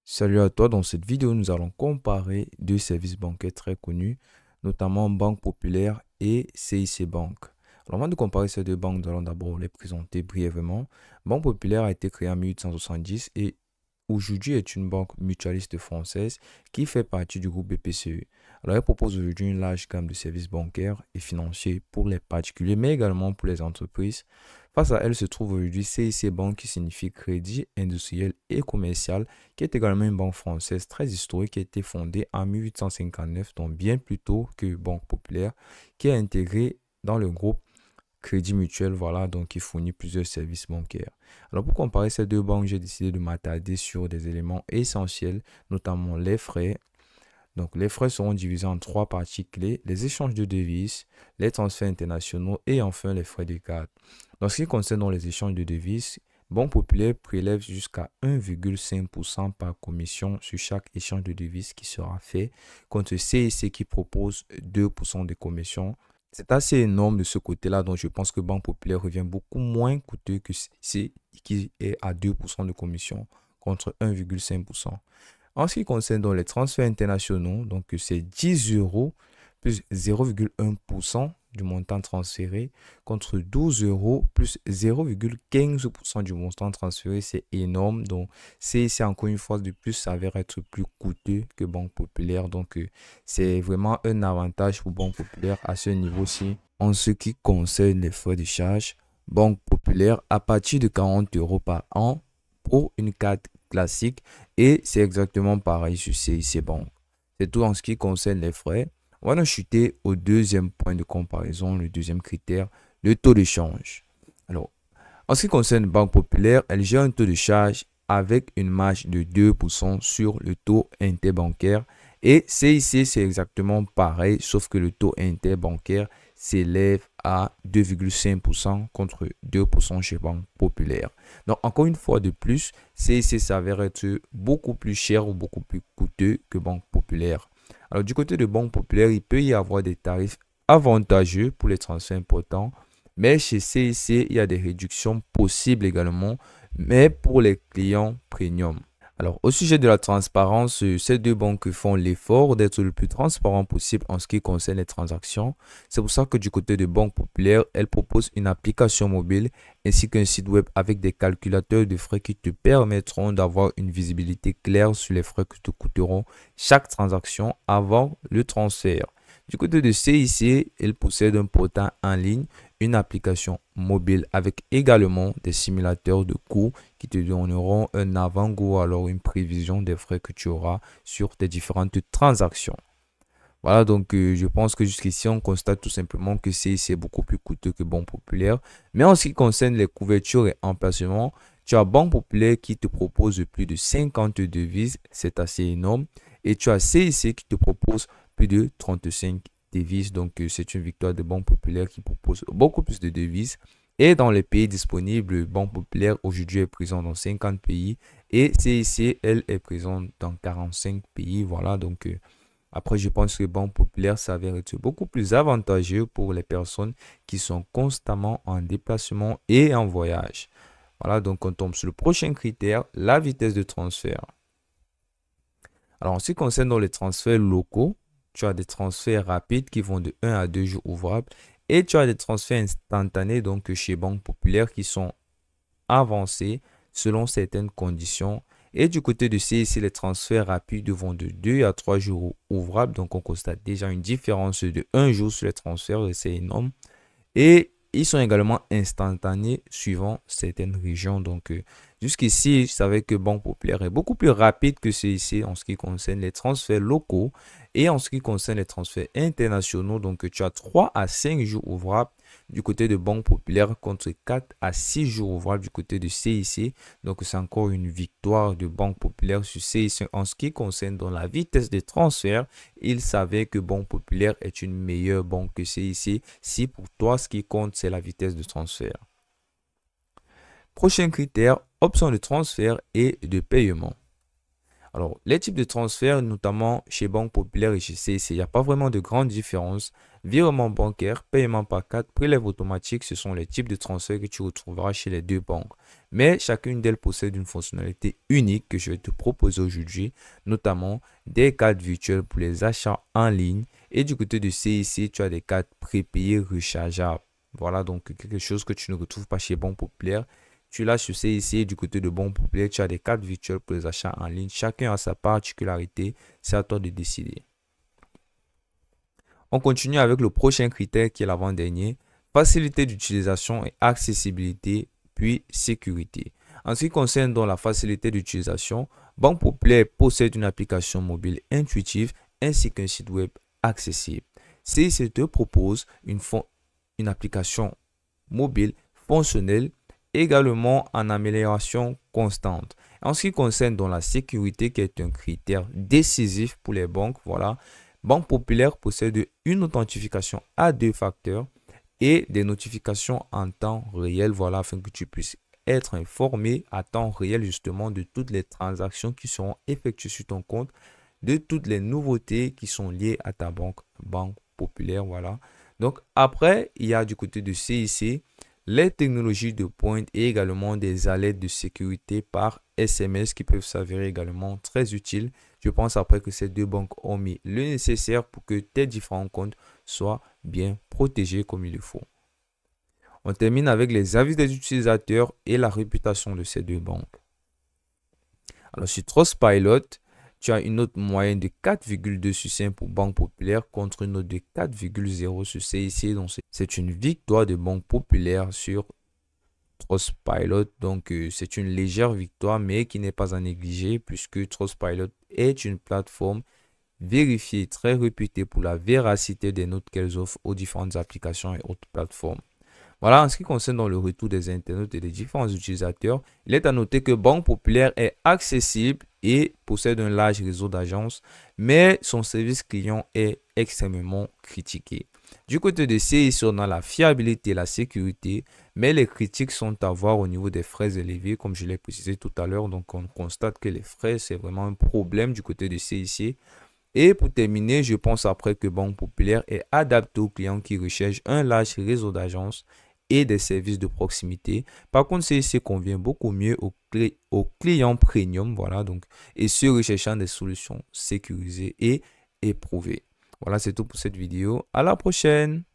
Salut à toi, dans cette vidéo, nous allons comparer deux services bancaires très connus, notamment Banque Populaire et CIC Bank. Alors, avant de comparer ces deux banques, nous allons d'abord les présenter brièvement. Banque Populaire a été créée en 1870 et aujourd'hui est une banque mutualiste française qui fait partie du groupe BPCE. Alors, elle propose aujourd'hui une large gamme de services bancaires et financiers pour les particuliers, mais également pour les entreprises. Face à elle se trouve aujourd'hui CIC Bank qui signifie Crédit Industriel et Commercial, qui est également une banque française très historique qui a été fondée en 1859, donc bien plus tôt que Banque Populaire, qui est intégrée dans le groupe Crédit Mutuel, voilà, donc qui fournit plusieurs services bancaires. Alors pour comparer ces deux banques, j'ai décidé de m'attarder sur des éléments essentiels, notamment les frais. Donc les frais seront divisés en trois parties clés: les échanges de devises, les transferts internationaux et enfin les frais de garde. Dans ce qui concerne les échanges de devises, Banque Populaire prélève jusqu'à 1,5% par commission sur chaque échange de devises qui sera fait, contre CIC qui propose 2% de commission. C'est assez énorme de ce côté-là, donc je pense que Banque Populaire revient beaucoup moins coûteux que CIC qui est à 2% de commission contre 1,5%. En ce qui concerne donc les transferts internationaux, donc c'est 10 euros plus 0,1% du montant transféré contre 12 euros plus 0,15% du montant transféré. C'est énorme. Donc, c'est encore une fois de plus, ça s'avère être plus coûteux que Banque Populaire. Donc, c'est vraiment un avantage pour Banque Populaire à ce niveau-ci. En ce qui concerne les frais de charge, Banque Populaire, à partir de 40 euros par an pour une carte classique, et c'est exactement pareil sur CIC Bank. C'est tout en ce qui concerne les frais. On va chuter au deuxième point de comparaison, le deuxième critère, le taux de change. Alors, en ce qui concerne Banque Populaire, elle gère un taux de charge avec une marge de 2% sur le taux interbancaire. Et CIC, c'est exactement pareil, sauf que le taux interbancaire s'élève à 2,5% contre 2% chez Banque Populaire. Donc, encore une fois de plus, CIC s'avère être beaucoup plus cher ou beaucoup plus coûteux que Banque Populaire. Alors, du côté de Banque Populaire, il peut y avoir des tarifs avantageux pour les transferts importants, mais chez CIC, il y a des réductions possibles également, mais pour les clients premium. Alors, au sujet de la transparence, ces deux banques font l'effort d'être le plus transparent possible en ce qui concerne les transactions. C'est pour ça que du côté de Banque Populaire, elles proposent une application mobile ainsi qu'un site web avec des calculateurs de frais qui te permettront d'avoir une visibilité claire sur les frais que te coûteront chaque transaction avant le transfert. Du côté de CIC, elle possède un portail en ligne, une application mobile avec également des simulateurs de coûts qui te donneront un avant-goût, alors une prévision des frais que tu auras sur tes différentes transactions. Voilà, donc je pense que jusqu'ici, on constate tout simplement que CIC est beaucoup plus coûteux que Banque Populaire. Mais en ce qui concerne les couvertures et emplacements, tu as Banque Populaire qui te propose plus de 50 devises, c'est assez énorme. Et tu as CIC qui te propose plus de 35 devises. Donc, c'est une victoire de Banque Populaire qui propose beaucoup plus de devises. Et dans les pays disponibles, Banque Populaire aujourd'hui est présente dans 50 pays et CIC, elle, est présente dans 45 pays. Voilà, donc après, je pense que Banque Populaire s'avère être beaucoup plus avantageux pour les personnes qui sont constamment en déplacement et en voyage. Voilà, donc on tombe sur le prochain critère, la vitesse de transfert. Alors, en ce qui concerne dans les transferts locaux, tu as des transferts rapides qui vont de 1 à 2 jours ouvrables et tu as des transferts instantanés donc chez Banque Populaire qui sont avancés selon certaines conditions. Et du côté de CIC, les transferts rapides vont de 2 à 3 jours ouvrables. Donc, on constate déjà une différence de 1 jour sur les transferts, c'est énorme. Et ils sont également instantanés suivant certaines régions. Donc, jusqu'ici, je savais que Banque Populaire est beaucoup plus rapide que CIC en ce qui concerne les transferts locaux et en ce qui concerne les transferts internationaux. Donc, tu as 3 à 5 jours ouvrables du côté de Banque Populaire contre 4 à 6 jours ouvrables du côté de CIC. Donc, c'est encore une victoire de Banque Populaire sur CIC en ce qui concerne dans la vitesse de transfert. Il savait que Banque Populaire est une meilleure banque que CIC. Si pour toi, ce qui compte, c'est la vitesse de transfert. Prochain critère, option de transfert et de paiement. Alors, les types de transferts, notamment chez Banque Populaire et chez CIC, il n'y a pas vraiment de grande différence. Virement bancaire, paiement par carte, prélève automatique, ce sont les types de transferts que tu retrouveras chez les deux banques. Mais chacune d'elles possède une fonctionnalité unique que je vais te proposer aujourd'hui, notamment des cartes virtuelles pour les achats en ligne. Et du côté de CIC, tu as des cartes prépayées rechargeables. Voilà donc quelque chose que tu ne retrouves pas chez Banque Populaire. Tu l'as sur CIC et du côté de Banque Populaire, tu as des cartes virtuelles pour les achats en ligne. Chacun a sa particularité, c'est à toi de décider. On continue avec le prochain critère qui est l'avant-dernier. Facilité d'utilisation et accessibilité, puis sécurité. En ce qui concerne donc la facilité d'utilisation, Banque Populaire possède une application mobile intuitive ainsi qu'un site web accessible. CIC te propose une application mobile fonctionnelle, également en amélioration constante. En ce qui concerne donc la sécurité, qui est un critère décisif pour les banques, voilà, Banque Populaire possède une authentification à 2 facteurs et des notifications en temps réel, voilà, afin que tu puisses être informé à temps réel justement de toutes les transactions qui seront effectuées sur ton compte, de toutes les nouveautés qui sont liées à ta Banque Populaire, voilà. Donc après, il y a du côté de CIC les technologies de pointe et également des alertes de sécurité par SMS qui peuvent s'avérer également très utiles. Je pense après que ces deux banques ont mis le nécessaire pour que tes différents comptes soient bien protégés comme il le faut. On termine avec les avis des utilisateurs et la réputation de ces deux banques. Alors sur Trustpilot, tu as une note moyenne de 4,2 sur 5 pour Banque Populaire contre une note de 4,0 sur CIC. Donc c'est une victoire de Banque Populaire sur Trustpilot. Donc c'est une légère victoire mais qui n'est pas à négliger puisque Trustpilot est une plateforme vérifiée, très réputée pour la véracité des notes qu'elles offrent aux différentes applications et autres plateformes. Voilà, en ce qui concerne dans le retour des internautes et des différents utilisateurs, il est à noter que Banque Populaire est accessible et possède un large réseau d'agences, mais son service client est extrêmement critiqué. Du côté de CIC, on a la fiabilité et la sécurité, mais les critiques sont à voir au niveau des frais élevés, comme je l'ai précisé tout à l'heure. Donc, on constate que les frais, c'est vraiment un problème du côté de CIC. Et pour terminer, je pense après que Banque Populaire est adapté aux clients qui recherchent un large réseau d'agences et des services de proximité. Par contre, CIC convient beaucoup mieux aux clients premium, voilà, donc, et ceux recherchant des solutions sécurisées et éprouvées. Voilà, c'est tout pour cette vidéo. À la prochaine!